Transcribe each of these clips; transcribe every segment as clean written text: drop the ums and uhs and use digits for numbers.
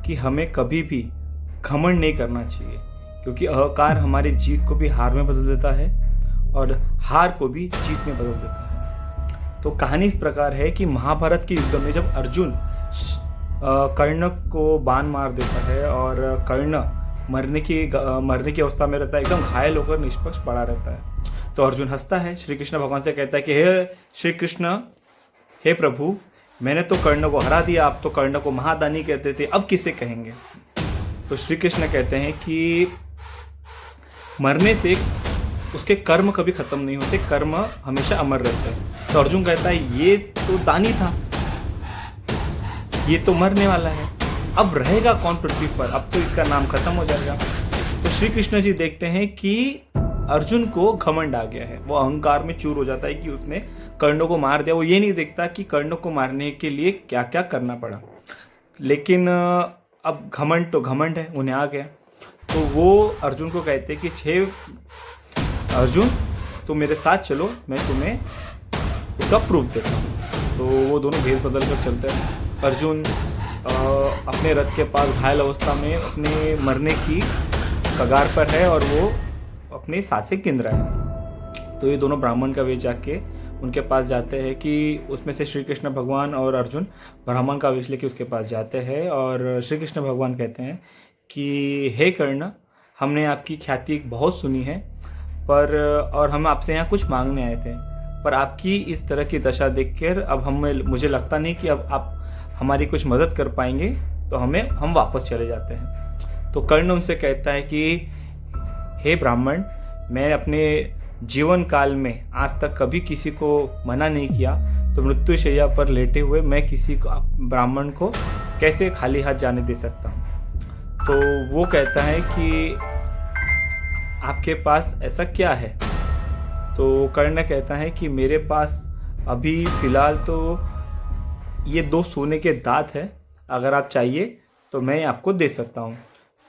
कि हमें कभी भी घमंड नहीं करना चाहिए, क्योंकि अहंकार हमारी जीत को भी हार में बदल देता है और हार को भी जीत में बदल देता है। तो कहानी इस प्रकार है कि महाभारत के युद्ध में जब अर्जुन कर्ण को बाण मार देता है और कर्ण मरने की अवस्था में रहता है, एकदम घायल होकर निष्पक्ष पड़ा रहता है, तो अर्जुन हंसता है, श्री कृष्ण भगवान से कहता है कि हे श्री कृष्ण, हे प्रभु, मैंने तो कर्ण को हरा दिया, आप तो कर्ण को महादानी कहते थे, अब किसे कहेंगे। तो श्री कृष्ण कहते हैं कि मरने से उसके कर्म कभी खत्म नहीं होते, कर्म हमेशा अमर रहते हैं। तो अर्जुन कहता है ये तो दानी था, ये तो मरने वाला है, अब रहेगा कौन पृथ्वी पर, अब तो इसका नाम खत्म हो जाएगा। तो श्री कृष्ण जी देखते हैं कि अर्जुन को घमंड आ गया है, वो अहंकार में चूर हो जाता है कि उसने कर्ण को मार दिया। वो ये नहीं देखता कि कर्ण को मारने के लिए क्या क्या करना पड़ा, लेकिन अब घमंड तो घमंड है, उन्हें आ गया। तो वो अर्जुन को कहते हैं कि अर्जुन तुम मेरे साथ चलो, मैं तुम्हें उसका प्रूफ देता हूँ। तो वो दोनों भेष बदल कर चलते हैं। अर्जुन अपने रथ के पास घायल अवस्था में अपने मरने की कगार पर है और वो अपनी सांसें गिन रहा है। तो ये दोनों ब्राह्मण का वेश जाके उनके पास जाते हैं कि उसमें से श्री कृष्ण भगवान और अर्जुन ब्राह्मण का वेश लेके उसके पास जाते हैं और श्री कृष्ण भगवान कहते हैं कि हे कर्ण, हमने आपकी ख्याति बहुत सुनी है, और हम आपसे यहाँ कुछ मांगने आए थे, पर आपकी इस तरह की दशा देखकर अब मुझे लगता नहीं कि अब आप हमारी कुछ मदद कर पाएंगे, तो हम वापस चले जाते हैं। तो कर्ण उनसे कहता है कि हे ब्राह्मण, मैं अपने जीवन काल में आज तक कभी किसी को मना नहीं किया, तो मृत्युशैया पर लेटे हुए मैं किसी को, ब्राह्मण को कैसे खाली हाथ जाने दे सकता हूँ। तो वो कहता है कि आपके पास ऐसा क्या है। तो कर्ण कहता है कि मेरे पास अभी फ़िलहाल तो ये 2 सोने के दांत है, अगर आप चाहिए तो मैं आपको दे सकता हूँ।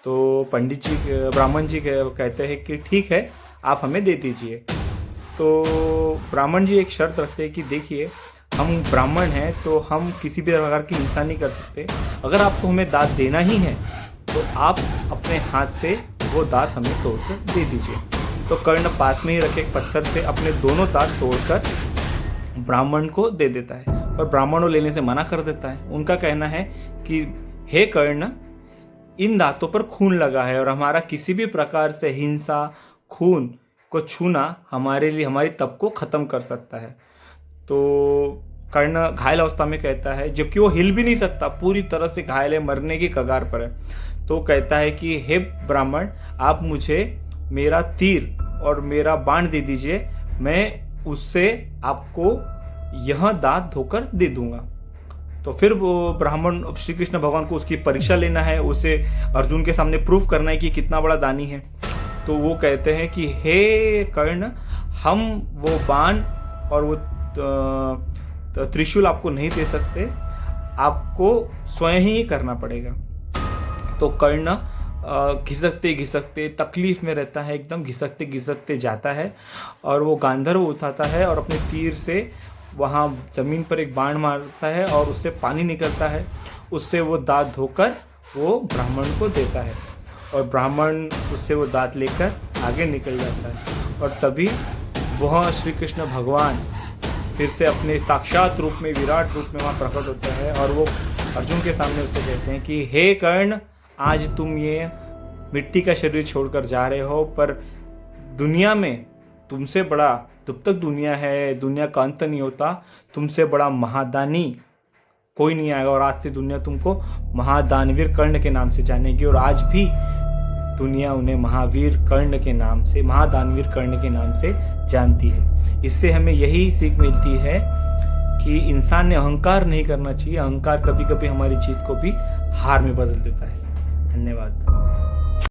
तो ब्राह्मण जी कहते हैं कि ठीक है, आप हमें दे दीजिए। तो ब्राह्मण जी एक शर्त रखते हैं कि देखिए, हम ब्राह्मण हैं तो हम किसी भी प्रकार की हिंसा नहीं कर सकते, अगर आपको हमें दांत देना ही है तो आप अपने हाथ से वो दांत हमें तोड़कर दे दीजिए। तो कर्ण पास में ही रखे एक पत्थर से अपने दोनों दांत तोड़कर ब्राह्मण को दे देता है, पर ब्राह्मण वो लेने से मना कर देता है। उनका कहना है कि हे कर्ण, इन दांतों पर खून लगा है और हमारा किसी भी प्रकार से हिंसा, खून को छूना हमारे लिए हमारी तप को ख़त्म कर सकता है। तो कर्ण घायल अवस्था में कहता है, जबकि वो हिल भी नहीं सकता, पूरी तरह से घायल है, मरने की कगार पर है। तो कहता है कि हे ब्राह्मण, आप मुझे मेरा तीर और मेरा बाण दे दीजिए, मैं उससे आपको यह दांत धोकर दे दूंगा। तो फिर वो ब्राह्मण, श्री कृष्ण भगवान को उसकी परीक्षा लेना है, उसे अर्जुन के सामने प्रूफ करना है कि कितना बड़ा दानी है। तो वो कहते हैं कि हे कर्ण, हम वो बाण और वो त्रिशूल आपको नहीं दे सकते, आपको स्वयं ही करना पड़ेगा। तो कर्ण घिसकते घिसकते तकलीफ में रहता है, एकदम घिसकते घिसकते जाता है और वो गांधर्व उठाता है और अपने तीर से वहाँ ज़मीन पर एक बाण मारता है और उससे पानी निकलता है, उससे वो दांत धोकर वो ब्राह्मण को देता है और ब्राह्मण उससे वो दांत लेकर आगे निकल जाता है। और तभी वह श्री कृष्ण भगवान फिर से अपने साक्षात रूप में, विराट रूप में वहाँ प्रकट होता है और वो अर्जुन के सामने उससे कहते हैं कि हे कर्ण, आज तुम ये मिट्टी का शरीर छोड़कर जा रहे हो, पर दुनिया में तुमसे बड़ा, जब तक दुनिया है, दुनिया का अंत नहीं होता, तुमसे बड़ा महादानी कोई नहीं आएगा। और आज से दुनिया तुमको महादानवीर कर्ण के नाम से जानेगी और आज भी दुनिया उन्हें महावीर कर्ण के नाम से, महादानवीर कर्ण के नाम से जानती है। इससे हमें यही सीख मिलती है कि इंसान ने अहंकार नहीं करना चाहिए। अहंकार कभी कभी हमारी जीत को भी हार में बदल देता है। धन्यवाद।